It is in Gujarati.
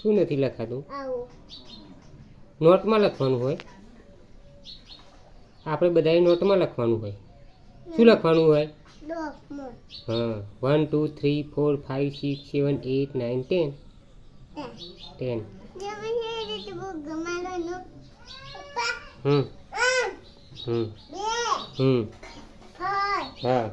શું નથી લખાતું? નોટમાં લખવાનું હોય. આપણે બધાએ નોટમાં લખવાનું હોય. શું લખવાનું હોય? હા, 1 2 3 4 5 6 7 8 9 10. હા.